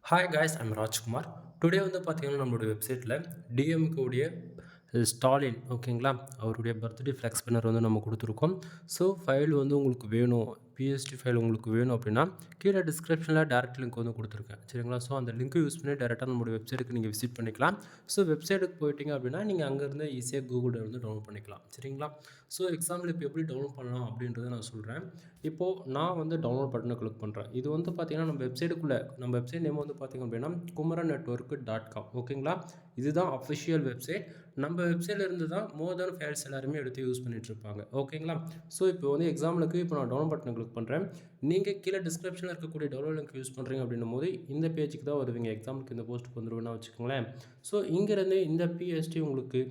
Hi guys I'm Rajkumar. Today வந்து பார்த்தீங்கன்னா நம்மளுடைய வெப்சைட்டில் டிஎம்கே உடைய ஸ்டாலின் ஓகேங்களா, அவருடைய பர்த்டே ஃப்ளெக்ஸ் பேனர் வந்து நம்ம கொடுத்துருக்கோம். ஸோ ஃபைல் வந்து உங்களுக்கு வேணும், பிஎஸ்டி ஃபைல் உங்களுக்கு வேணும் அப்படின்னா கீழே டிஸ்கிரிப்ஷனில் டேரக்ட் லிங்க் வந்து கொடுத்துருக்கேன் சரிங்களா. ஸோ அந்த லிங்க்கை யூஸ் பண்ணி டேரெக்டாக நம்மளுடைய வெப்சைட்டுக்கு நீங்கள் விசிட் பண்ணிக்கலாம். ஸோ வெப்சைட்டுக்கு போயிட்டீங்க அப்படின்னா நீங்கள் அங்கேருந்து ஈஸியாக கூகுளில் வந்து டவுன்லோட் பண்ணிக்கலாம் சரிங்களா. ஸோ எக்ஸாம்பிள் இப்போ எப்படி டவுன்லோட் பண்ணலாம் அப்படின்றத நான் சொல்கிறேன். இப்போது நான் வந்து டவுன்லோட் பட்டனை கிளிக் பண்ணுறேன். இது வந்து பார்த்தீங்கன்னா நம்ம வெப்சைட்டுக்குள்ளே, நம்ம வெப்சைட் நேம் வந்து பார்த்திங்க அப்படின்னா குமரன் நெட்வொர்க்.com ஓகேங்களா. இதுதான் அஃபிஷியல் வெப்சைட். நம்ம வெப்சைட்டில் இருந்து தான் மோர் தென் ஃபைல்ஸ் எல்லாருமே எடுத்து யூஸ் பண்ணிகிட்ருப்பாங்க ஓகேங்களா. ஸோ இப்போ வந்து எக்ஸாம்பிளுக்கு இப்போ நான் டவுன்லோட் பட்டனை கிளிக் பண்ணுறேன். நீங்கள் கீழே டிஸ்கிரிப்ஷனில் இருக்கக்கூடிய டவுன்லோட் லிங்க் யூஸ் பண்ணுறீங்க அப்படின்னும் போது இந்த பேஜுக்கு தான் வருவீங்க. எக்ஸாம்பிளுக்கு இந்த போஸ்ட்டுக்கு வந்துருவேன்னா வச்சுக்கோங்களேன். ஸோ இங்கேருந்து இந்த பிஎஸ்டி உங்களுக்கு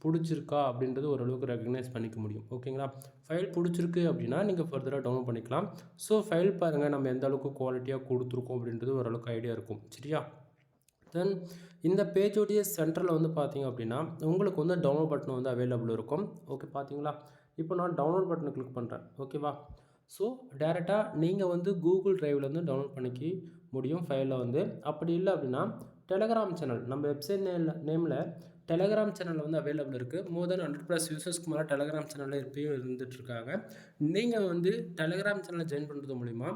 பிடிச்சிருக்கா அப்படின்றது ஓரளவுக்கு ரெகக்னைஸ் பண்ணிக்க முடியும் ஓகேங்களா. ஃபைல் பிடிச்சிருக்கு அப்படின்னா நீங்கள் ஃபர்தராக டவுன்லோட் பண்ணிக்கலாம். ஸோ ஃபைல் பாருங்கள் நம்ம எந்த அளவுக்கு குவாலிட்டியாக கொடுத்துருக்கோம் அப்படின்றது ஓரளவுக்கு ஐடியா இருக்கும் சரியா. தென் இந்த பேஜோடைய சென்டரில் வந்து பார்த்தீங்க அப்படின்னா உங்களுக்கு வந்து டவுன்லோட் பட்டன் வந்து அவைலபிள் இருக்கும். ஓகே பார்த்தீங்களா. இப்போ நான் டவுன்லோட் பட்டனை கிளிக் பண்ணுறேன் ஓகேவா. ஸோ டேரெக்டாக நீங்கள் வந்து கூகுள் ட்ரைவ்லேருந்து டவுன்லோட் பண்ணிக்க முடியும் ஃபைலில் வந்து. அப்படி இல்லை அப்படின்னா டெலகிராம் சேனல், நம்ம வெப்சைட் நேமில் டெலகிராம் சேனல் வந்து அவைலபிள் இருக்குது. மோர் தென் 100+ யூசர்ஸ்க்கு மேலே டெலகிராம் சேனலில் இப்போயும் இருந்துகிட்ருக்காங்க. நீங்கள் வந்து டெலகிராம் சேனலை ஜாயின் பண்ணுறது மூலிமா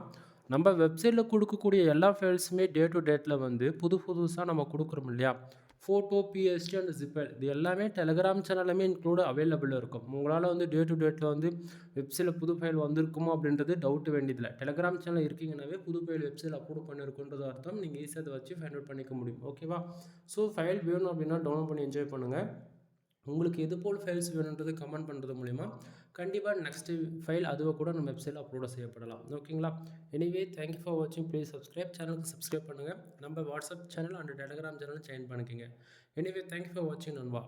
நம்ம வெப்சைட்டில் கொடுக்கக்கூடிய எல்லா ஃபைல்ஸுமே டே டு டேட்டில் வந்து புதுசாக நம்ம கொடுக்குறோம் இல்லையா. ஃபோட்டோ, பிஎஸ்டி அண்ட் ஜிப்பல் இது எல்லாமே டெலகிராம் சேனலுமே இன்க்ளூட் அவைலபிள் இருக்கும். உங்களால் வந்து டே டு டேட்டில் வந்து வெப்சைட்டில் புது ஃபைல் வந்திருக்குமோ அப்படின்றது டவுட் வேண்டியதில்லை. டெலகிராம் சேனல் இருக்கீங்கன்னாவே புது ஃபைல் வெப்சைட்டில் அப்லோட் பண்ணியிருக்குன்றது அர்த்தம். நீங்கள் ஈஸியாக அதை வச்சு ஃபைண்ட் அவுட் பண்ணிக்க முடியும் ஓகேவா. ஸோ ஃபைல் வேணும் அப்படின்னா டவுன்லோட் பண்ணி என்ஜாய் பண்ணுங்கள். உங்களுக்கு எது போல் ஃபைல்ஸ் வேணுன்றது கமெண்ட் பண்ணுறது மூலிமா கண்டிப்பாக நெக்ஸ்ட்டு ஃபைல் அதுவை கூட நம்ம வெப்சைட்டில் அப்லோட் செய்யப்படலாம் ஓகேங்களா. எனிவே தேங்க்யூ ஃபார் வாட்சிங். ப்ளீஸ் சப்ஸ்கிரைப், சேனலுக்கு சப்ஸ்கிரைப் பண்ணுங்கள். நம்ம WhatsApp channel and Telegram channel join பண்ணிக்கோங்க. எனிவே தேங்க்யூ ஃபார் வாட்சிங் நண்பா.